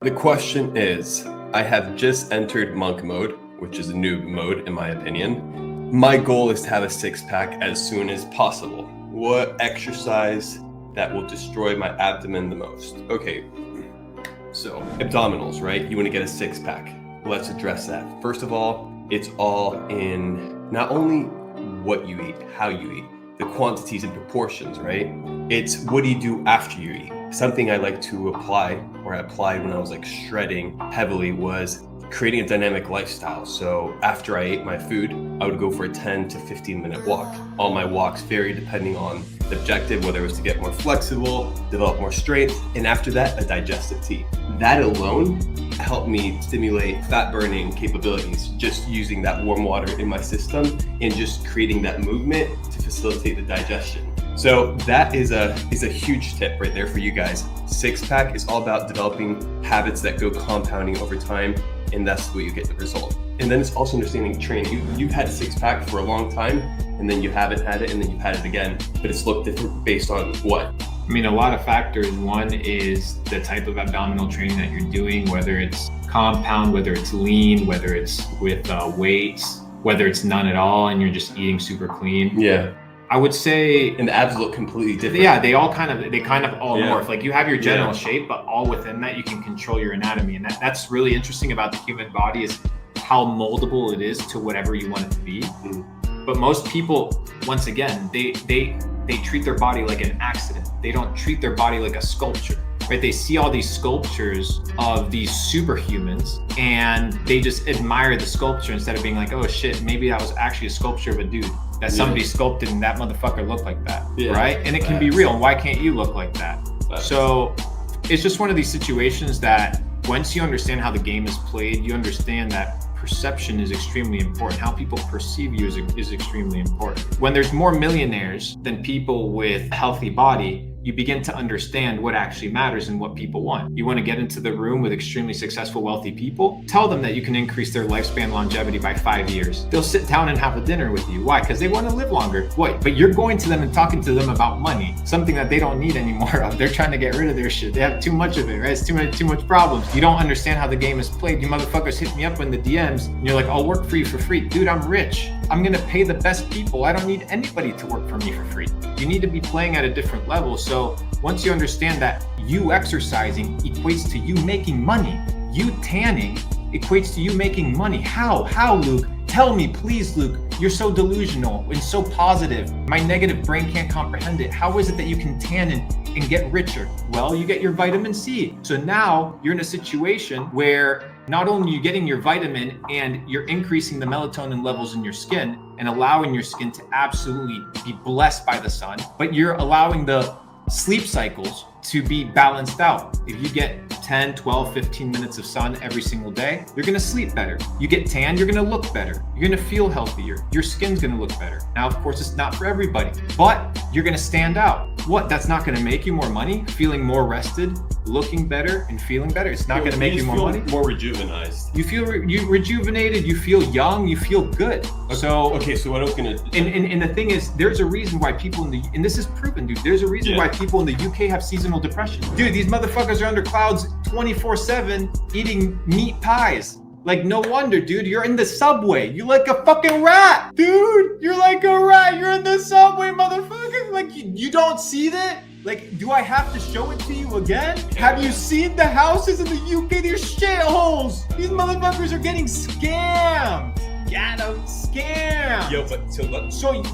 The question is, I have just entered monk mode, which is a noob mode in my opinion. My goal is to have a six-pack as soon as possible. What exercise that will destroy my abdomen the most? Okay, so abdominals, right? You want to get a six-pack. Let's address that. First of all, it's all in not only what you eat, how you eat, the quantities and proportions, right? It's what do you do after you eat? Something I like to apply, or I applied when I was like shredding heavily, was creating a dynamic lifestyle. So after I ate my food, I would go for a 10 to 15 minute walk. All my walks vary depending on the objective, whether it was to get more flexible, develop more strength, and after that, a digestive tea. That alone helped me stimulate fat burning capabilities, just using that warm water in my system and just creating that movement to facilitate the digestion. So that is a huge tip right there for you guys. Six-pack is all about developing habits that go compounding over time, and that's the way you get the result. And then it's also understanding training. You've had a six-pack for a long time, and then you haven't had it, and then you've had it again, but it's looked different based on what? I mean, a lot of factors. One is the type of abdominal training that you're doing, whether it's compound, whether it's lean, whether it's with weights, whether it's none at all, and you're just eating super clean. Yeah. I would say, and the abs look completely different. Yeah, they kind of all morph. Like you have your general Yeah. shape, but all within that you can control your anatomy, and that's really interesting about the human body is how moldable it is to whatever you want it to be. But most people, once again, they treat their body like an accident. They don't treat their body like a sculpture. Right? They see all these sculptures of these superhumans and they just admire the sculpture instead of being like, oh shit, maybe that was actually a sculpture of a dude that somebody sculpted and that motherfucker looked like that, right? And it can be real. And why can't you look like that? So it's just one of these situations that once you understand how the game is played, you understand that perception is extremely important. How people perceive you is extremely important. When there's more millionaires than people with a healthy body, you begin to understand what actually matters and what people want. You want to get into the room with extremely successful, wealthy people, tell them that you can increase their lifespan longevity by 5 years. They'll sit down and have a dinner with you. Why? Because they want to live longer. What? But you're going to them and talking to them about money, something that they don't need anymore of. They're trying to get rid of their shit. They have too much of it, right? It's too much problems. You don't understand how the game is played. You motherfuckers hit me up in the DMs and you're like, I'll work for you for free. Dude, I'm rich. I'm going to pay the best people. I don't need anybody to work for me for free. You need to be playing at a different level. So once you understand that you exercising equates to you making money, you tanning equates to you making money. How, Luke? Tell me, please, Luke. You're so delusional and so positive. My negative brain can't comprehend it. How is it that you can tan and get richer? Well, you get your vitamin C. So now you're in a situation where not only are you getting your vitamin and you're increasing the melatonin levels in your skin and allowing your skin to absolutely be blessed by the sun, but you're allowing the sleep cycles to be balanced out. If you get 10, 12, 15 minutes of sun every single day, you're gonna sleep better. You get tan, you're gonna look better. You're gonna feel healthier. Your skin's gonna look better. Now, of course, it's not for everybody, but you're gonna stand out. What? That's not gonna make you more money? Feeling more rested, looking better, and feeling better. It's not gonna make you more money. More rejuvenized. You feel rejuvenated, you feel young, you feel good. So what I was gonna... And the thing is, there's a reason why people and this is proven, dude, there's a reason why people in the UK have seasonal depression. Dude, these motherfuckers are under clouds 24/7 eating meat pies. Like, no wonder, dude, you're in the subway. You're like a fucking rat, dude. You're like a rat. You're in the subway, motherfucker. Like, you don't see that? Like, do I have to show it to you again? Have you seen the houses in the UK? They're shitholes. These motherfuckers are getting scammed. Got 'em, scammed. Yo, but So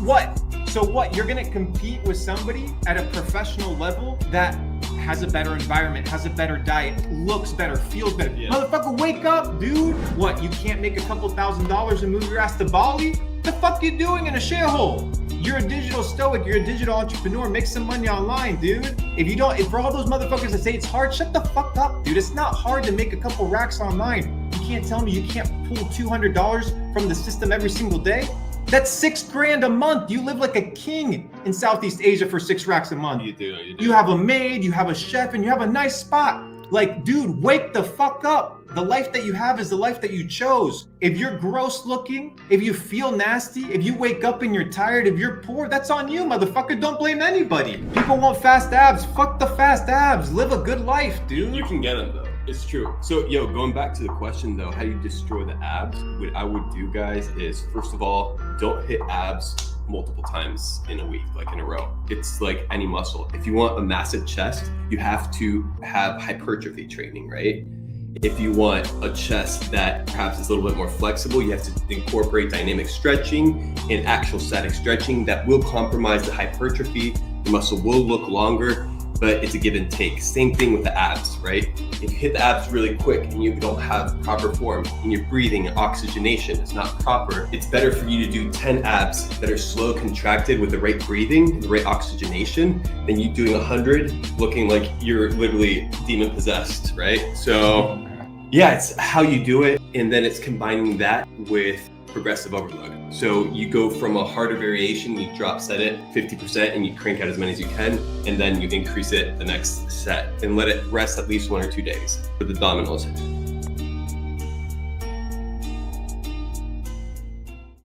what? So what? You're gonna compete with somebody at a professional level that has a better environment, has a better diet, looks better, feels better. Motherfucker, wake up, dude. What? You can't make a couple $1,000s and move your ass to Bali? What the fuck you doing in a shithole? You're a digital stoic, you're a digital entrepreneur, make some money online, dude. If for all those motherfuckers that say it's hard, shut the fuck up, dude. It's not hard to make a couple racks online. You can't tell me you can't pull $200 from the system every single day. That's $6,000 a month. You live like a king in Southeast Asia for 6 racks a month. You do. You have a maid, you have a chef, and you have a nice spot. Like, dude, wake the fuck up. The life that you have is the life that you chose. If you're gross looking, if you feel nasty, if you wake up and you're tired, if you're poor, that's on you, motherfucker. Don't blame anybody. People want fast abs. Fuck the fast abs. Live a good life, dude. You can get them, though. It's true. So, going back to the question though, how you destroy the abs, what I would do, guys, is first of all, don't hit abs multiple times in a week, like in a row. It's like any muscle. If you want a massive chest, you have to have hypertrophy training, right? If you want a chest that perhaps is a little bit more flexible, you have to incorporate dynamic stretching and actual static stretching that will compromise the hypertrophy. The muscle will look longer, but it's a give and take. Same thing with the abs, right? If you hit the abs really quick and you don't have proper form and your breathing and oxygenation is not proper, it's better for you to do 10 abs that are slow contracted with the right breathing, the right oxygenation, than you doing 100 looking like you're literally demon possessed, right? So yeah, it's how you do it. And then it's combining that with progressive overload. So you go from a harder variation, you drop set it 50% and you crank out as many as you can, and then you increase it the next set and let it rest at least 1 or 2 days for the abdominals.